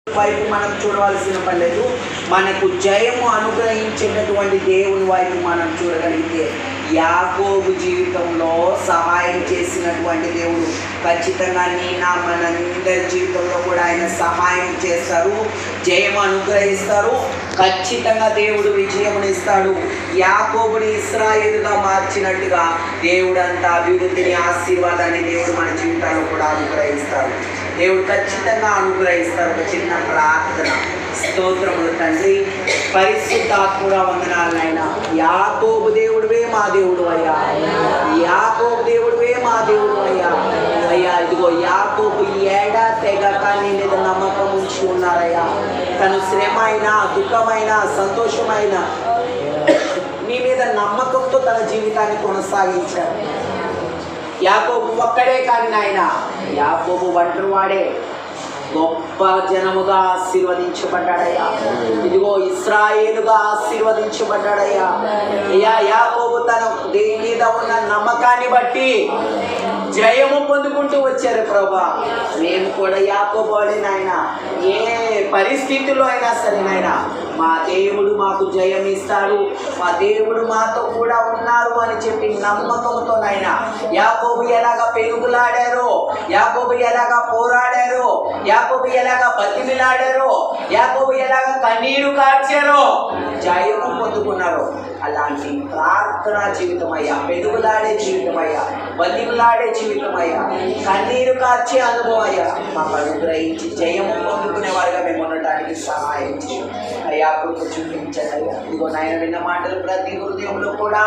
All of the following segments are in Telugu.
వైపు మనం చూడవలసిన పని లేదు. మనకు జయము అనుగ్రహించినటువంటి దేవుని వైపు మనం చూడగలిగితే యాకోబు జీవితంలో సహాయం చేసినటువంటి దేవుడు ఖచ్చితంగా మనందరి జీవితంలో కూడా ఆయన సహాయం చేస్తారు, జయం అనుగ్రహిస్తారు. ఖచ్చితంగా దేవుడు విజయమునిస్తాడు. యాకోబుని ఇశ్రాయేలుగా మార్చినట్టుగా దేవుడు అంత అభివృద్ధిని, ఆశీర్వాదాన్ని దేవుడు మన జీవితాల్లో కూడా అనుగ్రహిస్తాడు. దేవుడు ఖచ్చితంగా అనుగ్రహిస్తారు. ఒక చిన్న ప్రార్థన. స్తోత్రములు తండ్రి, పరిశుద్ధాత్ముడా వందనాలు నాయన. యాకోబు దేవుడివే మా దేవుడు అయ్యా, యాకోబు దేవుడివే మా దేవుడు అయ్యా. అయ్యా ఇదిగో యాకోబు ఏడా తెగక నీ మీద నమ్మకం ఉంచి ఉన్నారయ్యా. తను శ్రమ అయినా, దుఃఖమైన, సంతోషమైన నీ మీద నమ్మకంతో తన జీవితాన్ని కొనసాగించారు. యాకోబు ఒక్కడే కాని నాయన, యాకోబు ఒంటరి వాడే గొప్ప జనముగా ఆశీర్వదించబడ్డాడయ్యా. ఇదిగో ఇశ్రాయేలుగా ఆశీర్వదించబడ్డాడయ్యా. అయ్యా యాకోబు తన దేని మీద ఉన్న నమ్మకాన్ని బట్టి జయము పొందుకుంటూ వచ్చారు ప్రభా. మేము కూడా యాకోబు వాడే నాయన, ఏ పరిస్థితుల్లో అయినా సరే నాయన మా దేవుడు మాకు జయం ఇస్తాడు, మా దేవుడు మాతో కూడా ఉన్నారు అని చెప్పి నమ్మకంతో నాయన యాకోబు ఎలాగా పెరుగులాడారో, యాకోబు ఎలాగా పోరాడారో, యాకోబు ఎలాగా బతిమిలాడారో, యాకోబు ఎలాగా కన్నీరు కార్చారో, జయము పొందుకున్నారు. అలాంటి ప్రార్థనా జీవితం అయ్యా, పెరుగులాడే జీవితం అయ్యా, బతిమిలాడే జీవితం అయ్యా, కన్నీరు కార్చే అనుభవం అయ్యా మాకు అనుగ్రహించి జయము పొందుకునే వారుగా మేము ఉండటానికి సహాయం చేయండి అయ్యా. కృప చూపించండి అయ్యా. ఇదిగో నాయన విన్న మాటలు ప్రతి హృదయంలో కూడా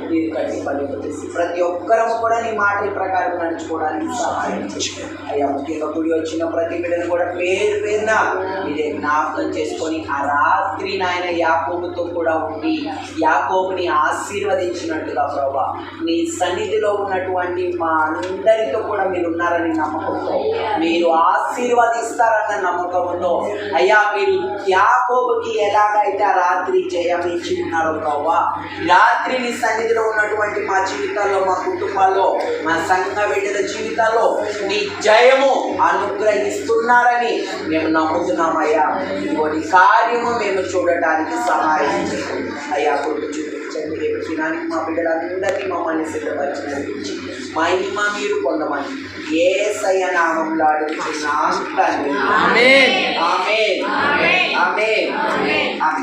మీరు కట్టి పలిపేసి ప్రతి ఒక్కరము కూడా నీ మాటల ప్రకారం నడుచుకోవడానికి సహాయం చేయండి అయ్యా. ముఖ్యంగా గుడి వచ్చిన ప్రతి బిడ్డను కూడా పేరు పేరున మీరే జ్ఞాపకం చేసుకొని ఆ రాత్రి నాయన యాకోబుతో కూడా ఉండి యాకోబుని ఆశీర్వదించినట్టుగా ప్రభా నీ సన్నిధిలో ఉన్నటువంటి మా అందరితో కూడా మీరు ఉన్నారని నమ్మకంతో, మీరు ఆశీర్వదిస్తారన్న నమ్మకంతో అయ్యా మీరు యాకోబుకి ఎలాగైతే ఆ రాత్రి జయం ఇచ్చి ఉన్నారో ప్రభా, రాత్రి నీ సన్నిధిలో ఉన్నటువంటి మా జీవితాల్లో, మా కుటుంబాల్లో, మా సంఘ బిడ్డల జీవితాల్లో నీ జయము అనుగ్రహిస్తున్నారని మేము నమ్ముతున్నామయ్యా. ఇవన్నీ కార్యము మేము చూడటానికి సహాయం చేయండి అయ్యా. కొడుకు చూపించండి. రేపు దినానికి మా బిడ్డలందరినీ మమ్మల్ని సిద్ధపరిచి నడిపించి మహిమ మీరు పొందమని యేసయ్య నామములో అడుగుతున్నాం తండ్రి. ఆమేన్ ఆమేన్ ఆమేన్ ఆమేన్.